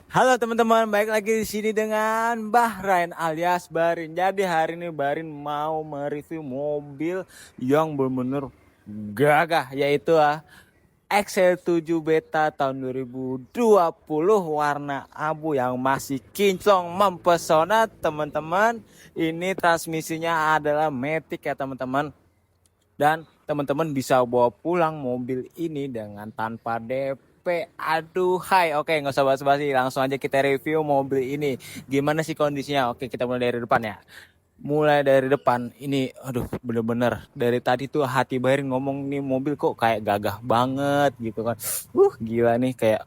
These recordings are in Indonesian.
Halo teman-teman, baik lagi di sini dengan Bahrain alias Barin. Jadi hari ini Barin mau mereview mobil yang benar-benar gagah, yaitu XL7 Beta tahun 2020 warna abu yang masih kinclong mempesona teman-teman. Ini transmisinya adalah Matic ya teman-teman. Dan teman-teman bisa bawa pulang mobil ini dengan tanpa DP. Aduh, hai. Oke, nggak usah basa-basi. Langsung aja kita review mobil ini. Gimana sih kondisinya? Oke, kita mulai dari depan ya. Mulai dari depan ini, aduh, bener-bener dari tadi tuh hati Bayarin ngomong nih mobil kok kayak gagah banget gitu kan. Gila nih kayak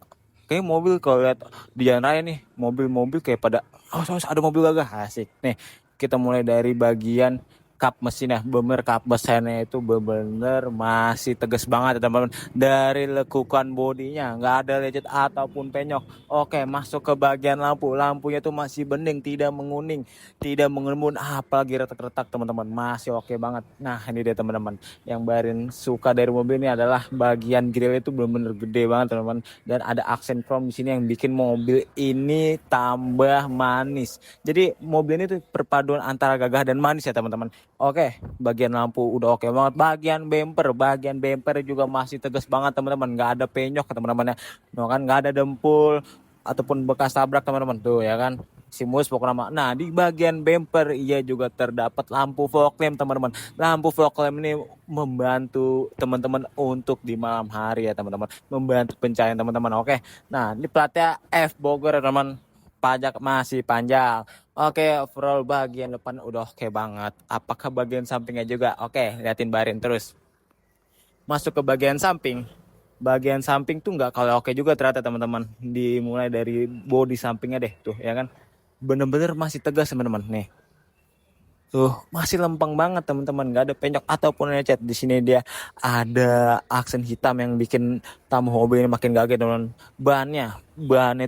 mobil kalau lihat di jalan raya nih, mobil-mobil kayak pada ada mobil gagah asik. Nih, kita mulai dari bagian kap mesinnya, bener kap mesinnya itu bener masih tegas banget ya teman-teman. Dari lekukan bodinya nggak ada lecet ataupun penyok. Oke, masuk ke bagian lampunya tuh masih bening, tidak menguning, tidak mengembun, apalagi retak-retak teman-teman, masih oke banget. Nah ini dia teman-teman, yang Barin suka dari mobil ini adalah bagian grill itu bener-bener gede banget teman-teman, dan ada aksen chrome di sini yang bikin mobil ini tambah manis. Jadi mobil ini tuh perpaduan antara gagah dan manis ya teman-teman. Oke, bagian lampu udah oke banget. Bagian bumper juga masih tegas banget teman-teman. Nggak ada penyok teman-teman ya. No, kan nggak ada dempul ataupun bekas tabrak teman-teman tuh ya kan. Simus pokoknya. Nah di bagian bumper ia juga terdapat lampu fog lamp teman-teman. Lampu fog lamp ini membantu teman-teman untuk di malam hari ya teman-teman. Membantu pencahayaan teman-teman. Oke. Nah ini platnya F Bogor ya teman. Pajak masih panjang. Oke, overall bagian depan udah oke banget. Apakah bagian sampingnya juga? Oke, liatin Barin terus. Masuk ke bagian samping. Bagian samping tuh nggak kalau oke juga ternyata teman-teman. Dimulai dari bodi sampingnya deh tuh ya kan. Bener-bener masih tegas teman-teman nih. Tuh masih lempeng banget teman-teman, nggak ada penyok ataupun lecet. Di sini dia ada aksen hitam yang bikin tamu hobi ini makin gagah teman. Bahannya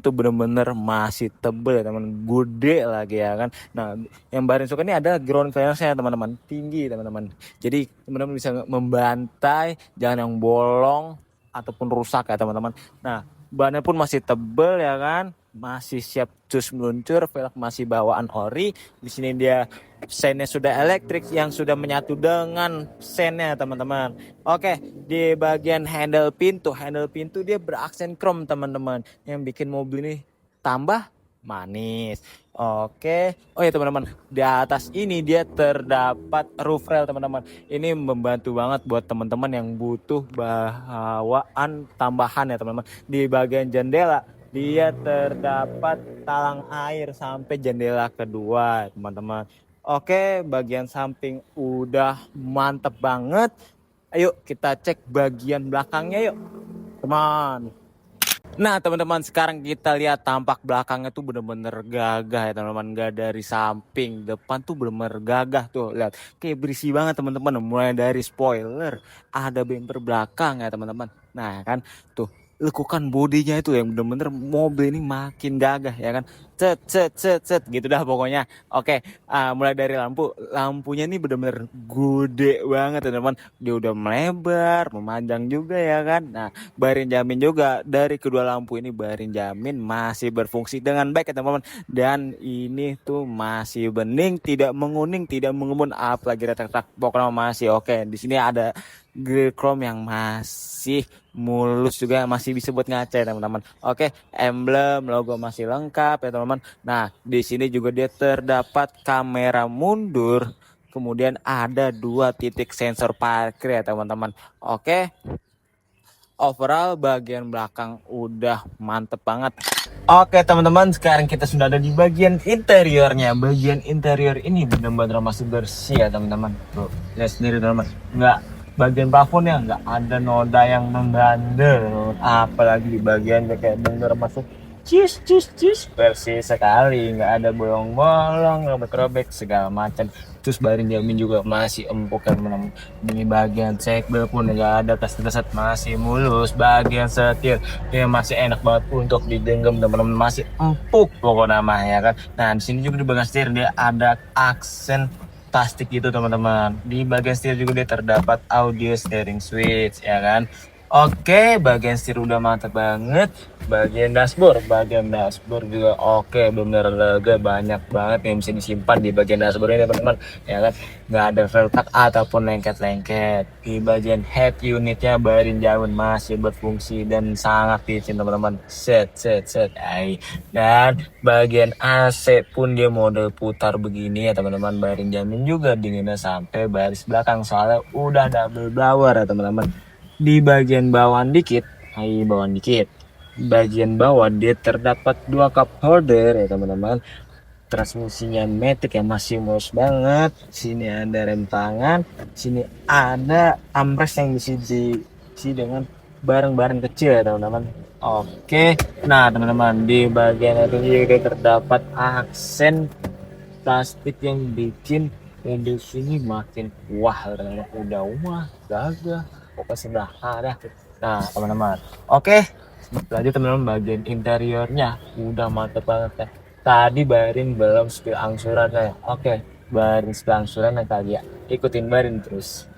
itu bener-bener masih tebel ya teman, gede lagi ya kan. Nah yang Barin suka ini ada ground clearance-nya teman-teman, tinggi teman-teman. Jadi teman-teman bisa membantai jalan yang bolong ataupun rusak ya teman-teman. Nah bannya pun masih tebel ya kan, masih siap cus meluncur, velg masih bawaan ori. Di sini dia sennya sudah elektrik yang sudah menyatu dengan sennya teman-teman. Oke, di bagian handle pintu dia beraksen chrome teman-teman, yang bikin mobil ini tambah manis. Oke, oh ya teman-teman, di atas ini dia terdapat roof rail teman-teman. Ini membantu banget buat teman-teman yang butuh bawaan tambahan ya teman-teman. Di bagian jendela dia terdapat talang air sampai jendela kedua teman-teman. Oke, bagian samping udah mantep banget. Ayo kita cek bagian belakangnya yuk, teman. Nah teman-teman, sekarang kita lihat tampak belakangnya tuh bener-bener gagah ya teman-teman. Gak dari samping, depan tuh bener-bener gagah tuh. Lihat, kayak berisi banget teman-teman. Mulai dari spoiler, ada bumper belakang ya teman-teman. Nah kan, tuh lekukan bodinya itu yang bener-bener mobil ini makin gagah ya kan. Cet gitu dah pokoknya. Oke, mulai dari lampunya ini bener-bener gede banget teman-teman. Dia udah melebar, memanjang juga ya kan. Nah Barin jamin juga dari kedua lampu ini, Barin jamin masih berfungsi dengan baik ya teman-teman. Dan ini tuh masih bening, tidak menguning, tidak mengembun, apalagi retak-retak. Pokoknya masih oke. Di sini ada grill chrome yang masih mulus juga, masih bisa buat ngaca ya teman-teman. Oke, emblem logo masih lengkap ya teman-teman. Nah di sini juga dia terdapat kamera mundur, kemudian ada 2 titik sensor parkir ya teman-teman. Oke, overall bagian belakang udah mantep banget. Oke teman-teman, sekarang kita sudah ada di bagian interiornya. Bagian interior ini benar-benar masih bersih ya teman-teman. Tuh, lihat sendiri teman-teman. Nggak, bagian plafonnya nggak ada noda yang membandel. Apalagi di bagian kayak benar masuk cis bersih sekali, nggak ada bolong-bolong, robek-robek segala macam. Terus Barin jamin juga masih empuk kan teman-teman. Di bagian segel pun nggak ada keset-keset, masih mulus. Bagian setir dia masih enak banget untuk digenggam teman-teman, masih empuk pokoknya mah ya kan. Nah di sini juga di bagian setir dia ada aksen plastik gitu teman-teman. Di bagian setir juga dia terdapat audio steering switch ya kan. Oke, bagian setir udah mantap banget. Bagian dashboard juga oke, bener lega, banyak banget yang bisa disimpan di bagian dashboard ini teman-teman. Ya kan, nggak ada retak ataupun lengket-lengket. Di bagian head unitnya barin jamun masih berfungsi dan sangat licin teman-teman. Set, set, set. Dan bagian AC pun dia mode putar begini ya teman-teman. Barin jamin juga dinginnya sampai baris belakang soalnya udah double blower ya teman-teman. Di bagian bawah dikit, bagian bawah dia terdapat dua cup holder ya teman-teman. Transmisinya matic yang masih mulus banget. Sini ada rem tangan, sini ada armrest yang bisa diisi dengan barang-barang kecil ya teman-teman. Oke, nah teman-teman, di bagian itu juga terdapat aksen plastik yang bikin mobil sini makin wah teman-teman. Udah wah gagah, pokoknya sudah ada. Nah teman-teman, oke, lanjut teman-teman, bagian interiornya udah mantep banget ya. Tadi bayarin belum spill angsurannya. Oke, bayarin spill angsurannya kali ya, ikutin bayarin terus.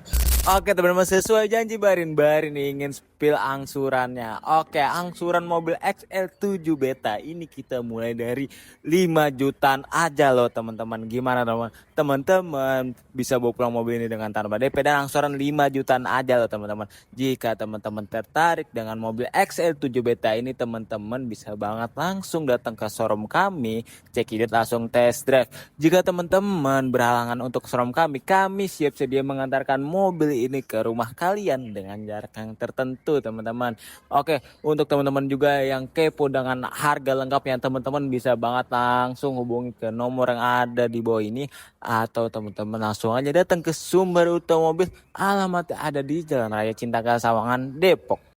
Oke teman-teman, sesuai janji Barin ingin spill angsurannya. Oke, angsuran mobil XL7 Beta ini kita mulai dari 5 jutaan aja loh teman-teman. Gimana teman-teman? Teman-teman bisa bawa pulang mobil ini dengan tanpa DP dan angsuran 5 jutaan aja loh teman-teman. Jika teman-teman tertarik dengan mobil XL7 Beta ini, teman-teman bisa banget langsung datang ke showroom kami, cekidot langsung test drive. Jika teman-teman berhalangan untuk showroom kami siap sedia mengantarkan mobil ini ke rumah kalian dengan jarak yang tertentu teman-teman. Oke, untuk teman-teman juga yang kepo dengan harga lengkapnya, teman-teman bisa banget langsung hubungi ke nomor yang ada di bawah ini, atau teman-teman langsung aja datang ke Sumber Otomobil, alamatnya ada di Jalan Raya Cinta Sawangan, Depok.